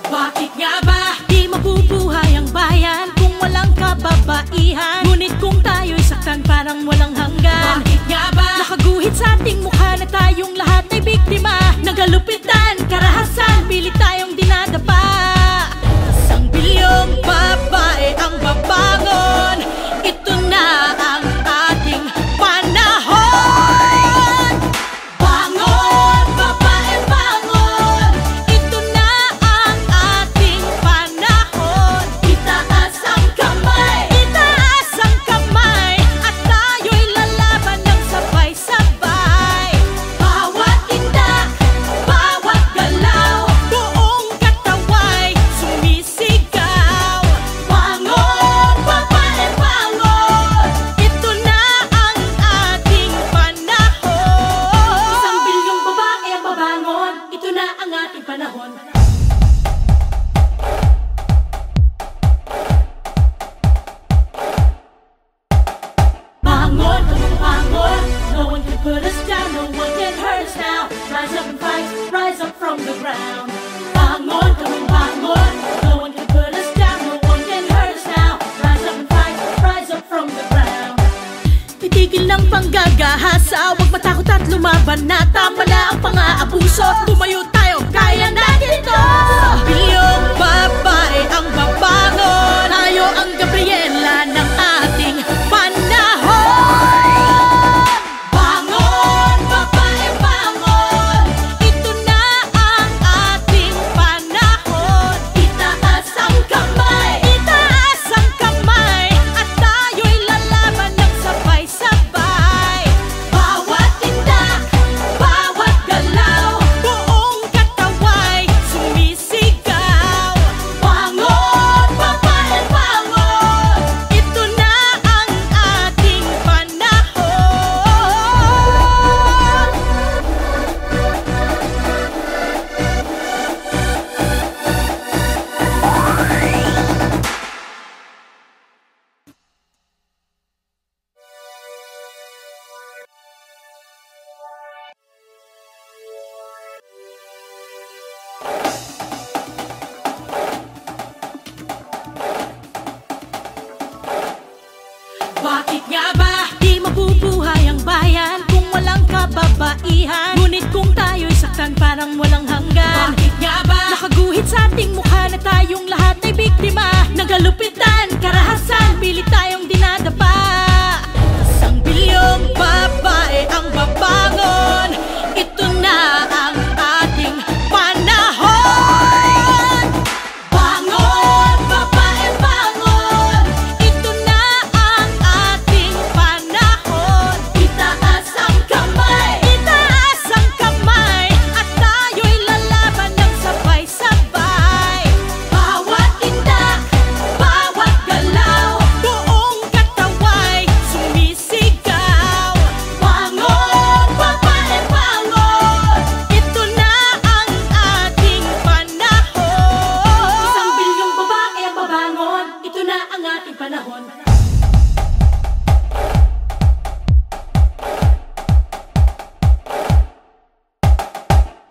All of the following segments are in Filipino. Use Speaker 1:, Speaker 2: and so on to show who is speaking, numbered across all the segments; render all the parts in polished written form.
Speaker 1: Bakit nga ba di mabubuhay ang bayan kung walang kababaihan? Ngunit kung tayo'y saktan parang walang hanggan. Bakit nga ba nakaguhit sa ating mukha na tayong lahat ay biktima ng kalupitan, karahasan, pilit tayong dinadapa? Isang bilyong babae ang babangon, ito na ang ating panahon. Bangon, babae, bangon, ito na ang ating panahon. Itaas ang kamay, itaas ang kamay, at tayo'y lalaban ng sabay-sabay. Bawat tindak, bawat galaw, buong kataway sumisigaw. Bangon, babae, bangon, ito na ang ating panahon. Isang bilyong babae ang babangon, ito na ang ating panahon. Bangon, bangon, no one can put us down, no one can hurt us now. Rise up and fight, rise up from the ground. Bangon, bangon, no one can put us down, no one can hurt us now. Rise up and fight, rise up from the ground. Titigil ng panggagahasa, huwag matakot at lumaban na. Tama na ang pang-aabuso, tumayo tayo, kaya natin ito. Bilyong babae ang babangon, tayo ang Gabriela ng ating panahon. Bangon, babae, bangon, ito na ang ating panahon. Itaas ang kamay, itaas ang kamay, at tayo'y lalaban ng sabay-sabay. Bawat tindak, bawat galaw, buong kataway sumisigaw. Bangon, babae, bangon, ito na ang ating panahon. Bakit nga ba di mabubuhay ang bayan kung walang kababaihan? Ngunit kung tayo'y saktan parang walang hanggan. Bakit nga ba nakaguhit sa ating mukha na tayong lahat ay biktima ng kalupitan, karahasan, pilit tayong dinadapa? Isang bilyong babae ang babangon, ito na ang ating panahon. Bangon, babae, bangon, ito na ang ating panahon. Itaas ang kamay, itaas ang kamay, at tayo'y lalaban ng sabay-sabay. Bawat tindak, bawat galaw, buong kataway sumisigaw. Bangon, babae, bangon, ito na ang ating panahon. Isang bilyong babae ang babangon, ito na ang ating panahon.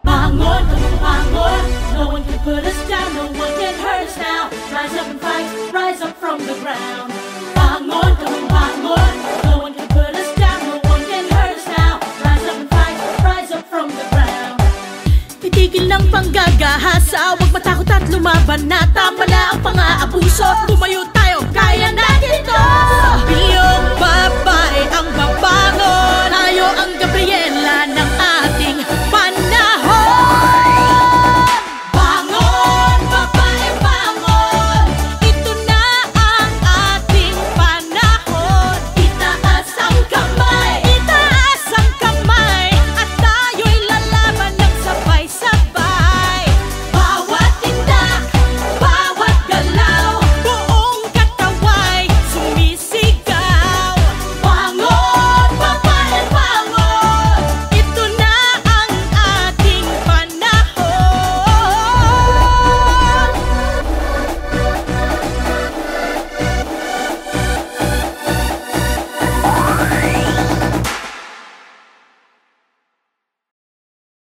Speaker 1: Bangon, bangon, no one can put us down, no one can hurt us now. Rise up and fight, rise up from the ground. Bangon, bangon, no one can put us down, no one can hurt us now. Rise up and fight, rise up from the ground. Titigil ng panggagahasa, huwag matakot at lumaban na. Tama na ang pang-aabuso, tumayo tayo, kaya natin ito. Bilyong babae ang babae